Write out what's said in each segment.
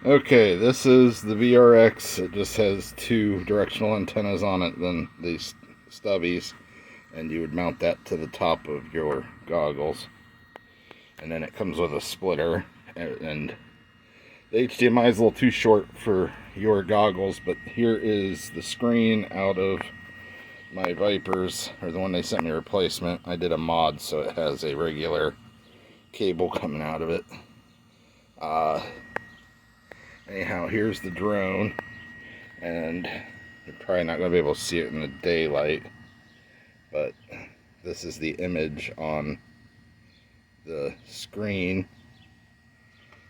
Okay, this is the VRX. It just has two directional antennas on it, then these stubbies, and you would mount that to the top of your goggles. And then it comes with a splitter, and the HDMI is a little too short for your goggles, but here is the screen out of my Vipers, or the one they sent me a replacement. I did a mod so it has a regular cable coming out of it. Anyhow, here's the drone, and you're probably not going to be able to see it in the daylight, but this is the image on the screen,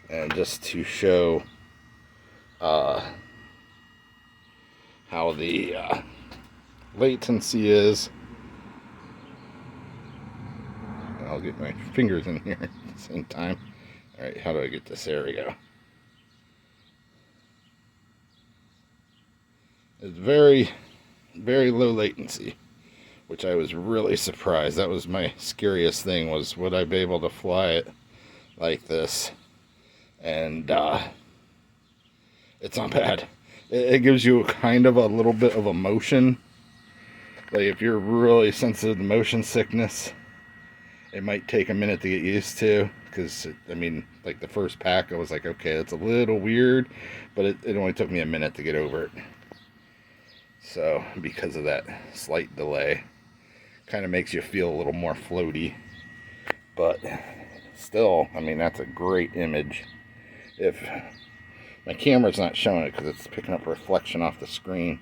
and just to show how the latency is. I'll get my fingers in here at the same time. Alright, how do I get this? There we go. It's very, very low latency, which I was really surprised. That was my scariest thing, was would I be able to fly it like this? And it's not bad. It gives you kind of a little bit of a motion. Like if you're really sensitive to motion sickness, it might take a minute to get used to, because I mean, like the first pack I was like, okay, that's a little weird, but it only took me a minute to get over it. So because of that slight delay, kind of makes you feel a little more floaty, but still, I mean, that's a great image. If my camera's not showing it because it's picking up reflection off the screen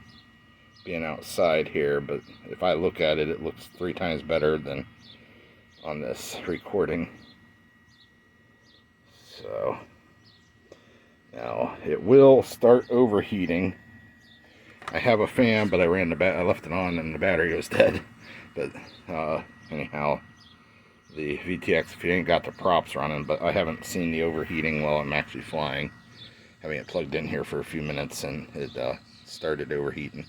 being outside here, but if I look at it, it looks 3 times better than on this recording. So now it will start overheating. I have a fan, but I left it on and the battery was dead. But anyhow, the VTX, if you ain't got the props running, but I haven't seen the overheating while I'm actually flying. Having it plugged in here for a few minutes, and it started overheating.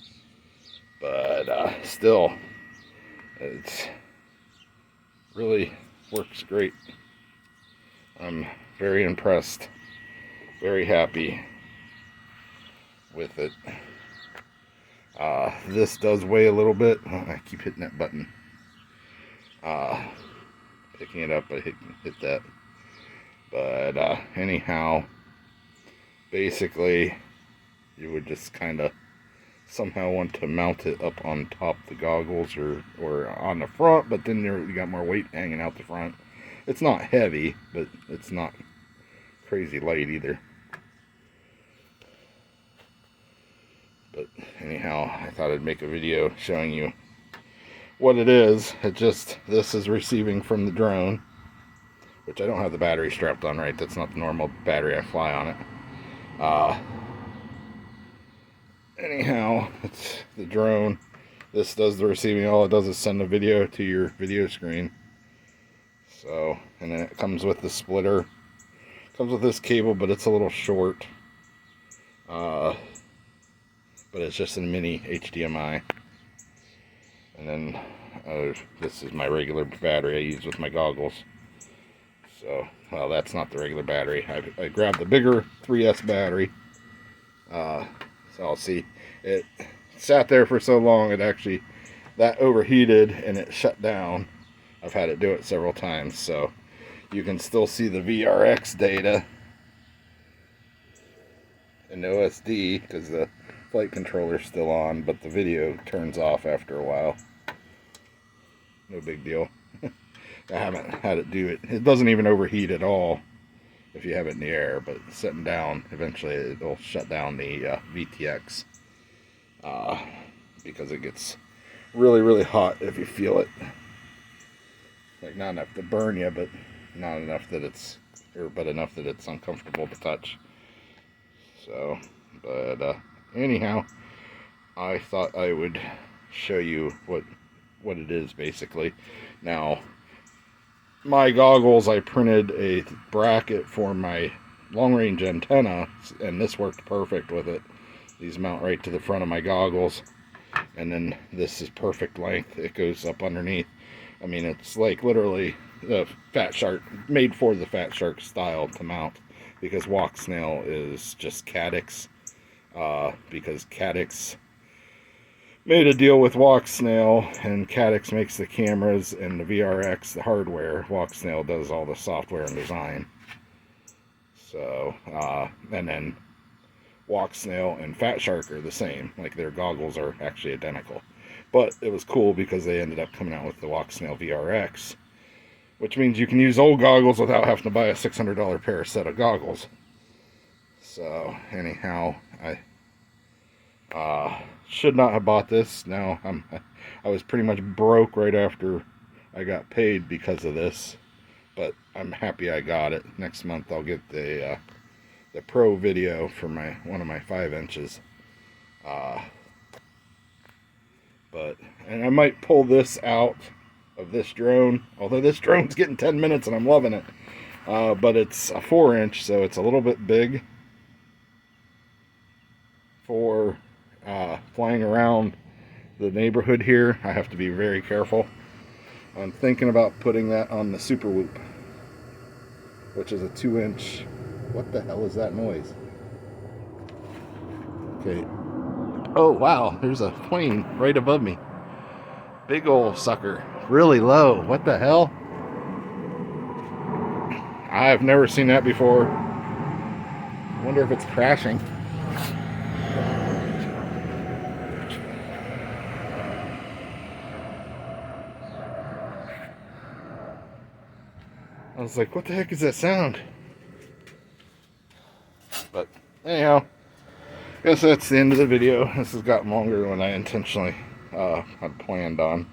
But still, it's really works great. I'm very impressed, very happy with it. This does weigh a little bit. I keep hitting that button. Picking it up, I hit that. But anyhow, basically, you would just kind of somehow want to mount it up on top of the goggles or on the front, but then you got more weight hanging out the front. It's not heavy, but it's not crazy light either. But anyhow, I thought I'd make a video showing you what it is. This is receiving from the drone, which I don't have the battery strapped on right. That's not the normal battery I fly on it. Anyhow, it's the drone. This does the receiving. All it does is send a video to your video screen. So, and then it comes with the splitter. Comes with this cable, but it's a little short. But it's just a mini HDMI. And then this is my regular battery I use with my goggles. So, well, that's not the regular battery. I grabbed the bigger 3S battery. So I'll see. It sat there for so long, that overheated and it shut down. I've had it do it several times, so you can still see the VRX data in OSD because the flight controller's still on, but the video turns off after a while. No big deal. I haven't had it do it. It doesn't even overheat at all if you have it in the air, but setting down, eventually it'll shut down the VTX because it gets really, really hot if you feel it. Like, not enough to burn you, but not enough that but enough that it's uncomfortable to touch. So, but anyhow, I thought I would show you what it is basically. Now, my goggles, I printed a bracket for my long-range antenna, and this worked perfect with it. These mount right to the front of my goggles, and then this is perfect length. It goes up underneath. I mean, it's like literally the Fat Shark, made for the Fat Shark style to mount. because walksnail is just Caddx. Because Caddx made a deal with walksnail, and Caddx makes the cameras and the VRX, the hardware. Walksnail does all the software and design. So, and then walksnail and Fat Shark are the same. Like, their goggles are actually identical. But it was cool because they ended up coming out with the walksnail VRX, which means you can use old goggles without having to buy a $600 pair set of goggles. So, anyhow, I should not have bought this. Now, I was pretty much broke right after I got paid because of this. But I'm happy I got it. Next month I'll get the Pro video for one of my 5 inches. And I might pull this out of this drone, although this drone's getting 10 minutes and I'm loving it. But it's a 4-inch, so it's a little bit big for flying around the neighborhood here. I have to be very careful. I'm thinking about putting that on the Super Whoop, which is a 2-inch. What the hell is that noise? Okay. Oh, wow. There's a plane right above me. Big old sucker. Really low. What the hell? I've never seen that before. Wonder if it's crashing. I was like, what the heck is that sound? But anyhow, I guess that's the end of the video. This has gotten longer than I intentionally had planned on.